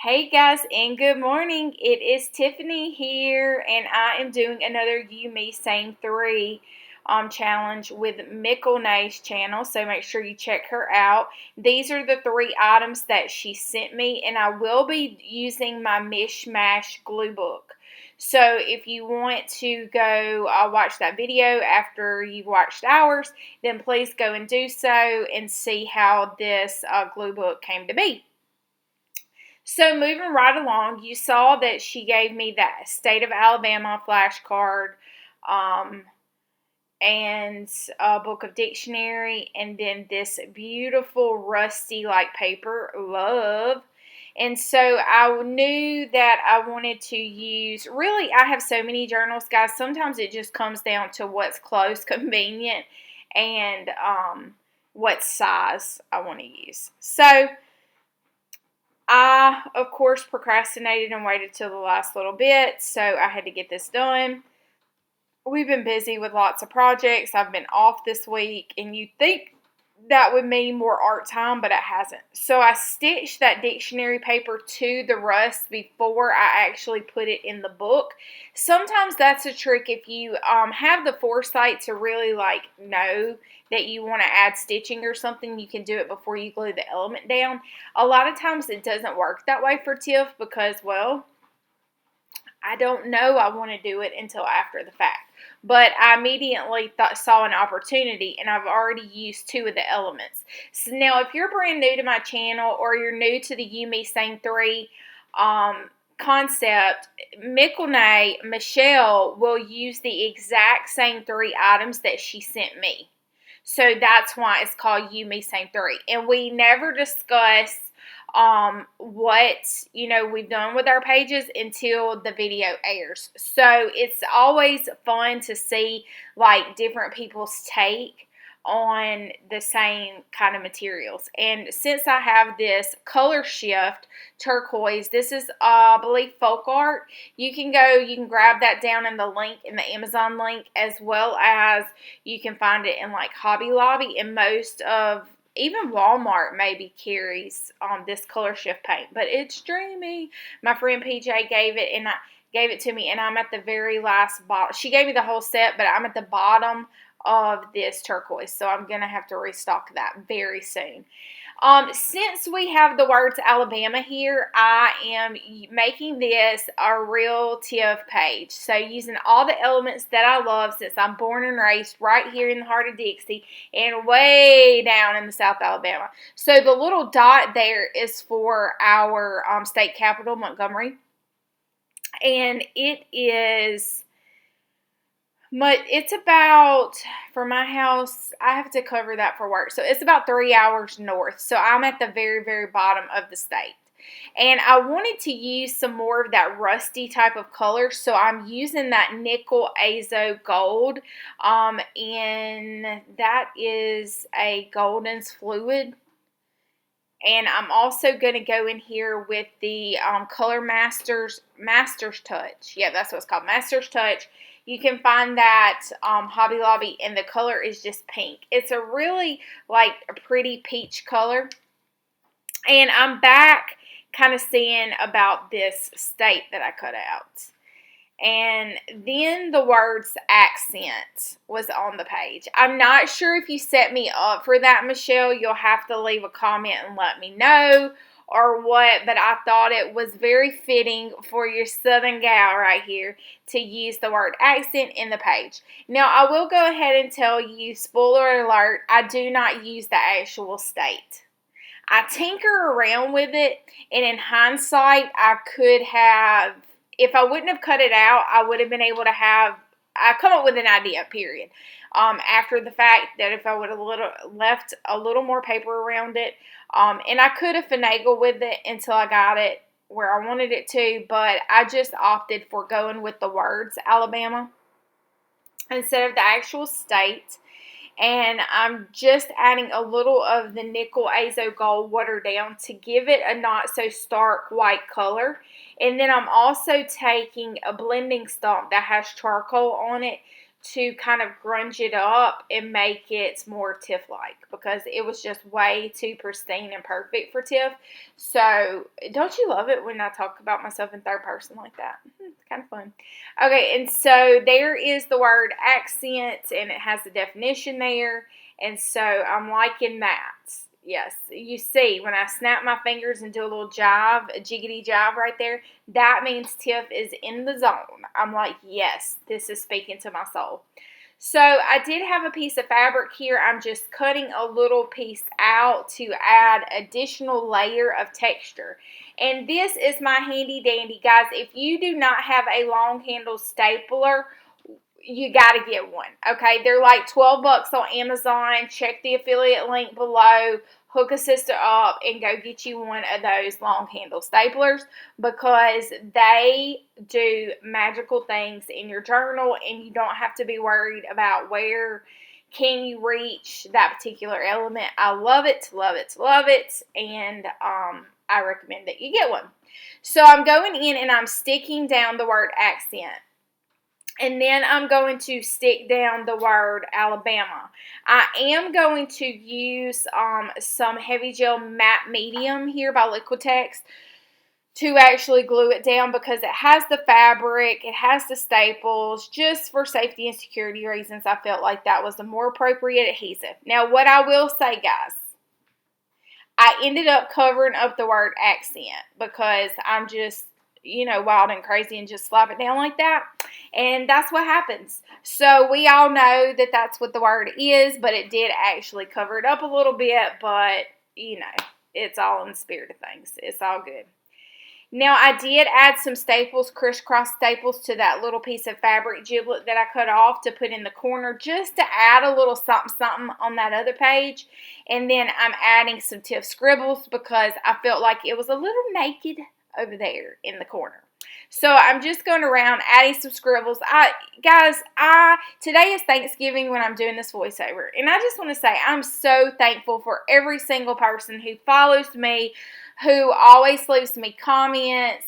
Hey guys, and good morning. It is Tiffany here, and I am doing another You Me Same 3 challenge with Mickelnay's channel. So make sure you check her out. These are the 3 items that she sent me, and I will be using my Mishmash glue book. So if you want to go watch that video after you've watched ours, then please go and do so and see how this glue book came to be. So moving right along, you saw that she gave me that State of Alabama flashcard, um, and a book of dictionary, and then this beautiful rusty like paper, love. And so I knew that I wanted to use, really, I have so many journals, guys. Sometimes it just comes down to what's close, convenient, and what size I want to use. So I, of course, procrastinated and waited till the last little bit, so I had to get this done. We've been busy with lots of projects. I've been off this week, and you'd think that would mean more art time, but it hasn't. So I stitched that dictionary paper to the rust before I actually put it in the book. Sometimes that's a trick if you have the foresight to really know that you want to add stitching or something. You can do it before you glue the element down. A lot of times it doesn't work that way for Tiff because, well, I don't know I want to do it until after the fact. But I immediately saw an opportunity, and I've already used 2 of the elements. So now if you're brand new to my channel or you're new to the You Me Same 3 concept, Mickelnay, Michelle, will use the exact same 3 items that she sent me. So that's why it's called You Me Same 3. And we never discuss what we've done with our pages until the video airs. So it's always fun to see different people's take on the same kind of materials. And since I have this color shift turquoise, this is I believe folk art. You can grab that down in the link, in the Amazon link, as well as you can find it in Hobby Lobby, and most of even Walmart maybe carries this color shift paint, but it's dreamy. My friend PJ gave it to me, and I'm at the very last bottom. She gave me the whole set, but I'm at the bottom of this turquoise, so I'm gonna have to restock that very soon. Since we have the words Alabama here, I am making this a real Tiff page. So using all the elements that I love, since I'm born and raised right here in the heart of Dixie and way down in the South Alabama. So the little dot there is for our state capital, Montgomery. And it's about, for my house, I have to cover that for work. So it's about 3 hours north. So I'm at the very, very bottom of the state. And I wanted to use some more of that rusty type of color. So I'm using that nickel azo gold. And that is a Golden's Fluid. And I'm also going to go in here with the Color Master's Touch. Yeah, that's what it's called, Master's Touch. You can find that Hobby Lobby, and the color is just pink. It's a really a pretty peach color. And I'm back kind of seeing about this state that I cut out. And then the words accent was on the page. I'm not sure if you set me up for that, Michelle. You'll have to leave a comment and let me know or what, but I thought it was very fitting for your Southern gal right here to use the word accent in the page. Now, I will go ahead and tell you, spoiler alert, I do not use the actual state. I tinker around with it, and in hindsight, I could have, if I wouldn't have cut it out, I would have been able to I come up with an idea, period. After the fact that if I would have left a little more paper around it, and I could have finagled with it until I got it where I wanted it to, but I just opted for going with the words Alabama instead of the actual state. And I'm just adding a little of the nickel azo gold watered down to give it a not so stark white color. And then I'm also taking a blending stump that has charcoal on it to kind of grunge it up and make it more Tiff-like, because it was just way too pristine and perfect for Tiff. So, don't you love it when I talk about myself in third person like that? It's kind of fun. Okay, and so there is the word accent, and it has the definition there, and so I'm liking that. Yes, you see, when I snap my fingers and do a little jive, a jiggity jive right there, that means Tiff is in the zone. I'm like, yes, this is speaking to my soul. So I did have a piece of fabric here. I'm just cutting a little piece out to add additional layer of texture. And this is my handy dandy, guys. If you do not have a long handle stapler, you got to get one, okay? They're like 12 bucks on Amazon. Check the affiliate link below. Hook a sister up and go get you one of those long handle staplers, because they do magical things in your journal, and you don't have to be worried about where can you reach that particular element. I love it, love it, love it, and I recommend that you get one. So I'm going in and I'm sticking down the word accent. And then I'm going to stick down the word Alabama. I am going to use some Heavy Gel Matte Medium here by Liquitex to actually glue it down, because it has the fabric, it has the staples. Just for safety and security reasons, I felt like that was the more appropriate adhesive. Now, what I will say, guys, I ended up covering up the word accent because I'm just, wild and crazy and just slap it down like that. And that's what happens. So we all know that that's what the word is, but it did actually cover it up a little bit. But, it's all in the spirit of things. It's all good. Now, I did add some staples, crisscross staples, to that little piece of fabric giblet that I cut off to put in the corner, just to add a little something, something on that other page. And then I'm adding some Tiff Scribbles because I felt like it was a little naked over there in the corner. So I'm just going around adding some scribbles. Guys, today is Thanksgiving when I'm doing this voiceover. And I just want to say I'm so thankful for every single person who follows me, who always leaves me comments.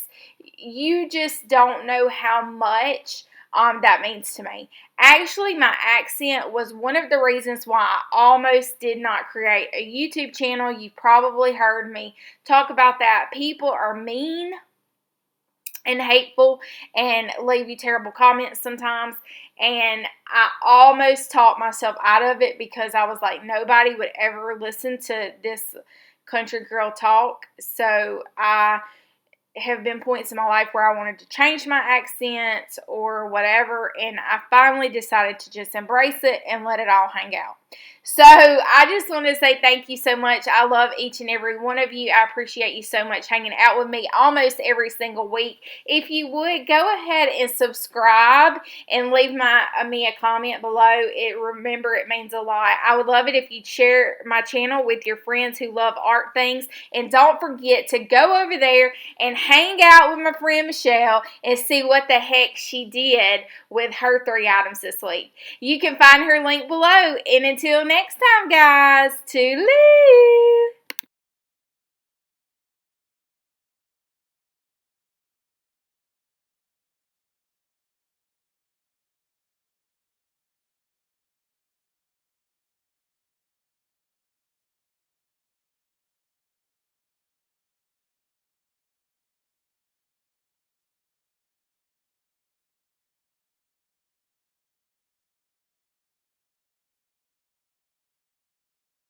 You just don't know how much that means to me. Actually, my accent was one of the reasons why I almost did not create a YouTube channel. You probably heard me talk about that. People are mean and hateful and leave you terrible comments sometimes. And I almost talked myself out of it because I was like, nobody would ever listen to this country girl talk. So I have been points in my life where I wanted to change my accent or whatever, and I finally decided to just embrace it and let it all hang out. So I just want to say thank you so much. I love each and every one of you. I appreciate you so much hanging out with me almost every single week. If you would, go ahead and subscribe and leave me a comment below. Remember, it means a lot. I would love it if you'd share my channel with your friends who love art things. And don't forget to go over there and hang out with my friend Michelle and see what the heck she did with her 3 items this week. You can find her link below. And until next time, guys, toodaloo!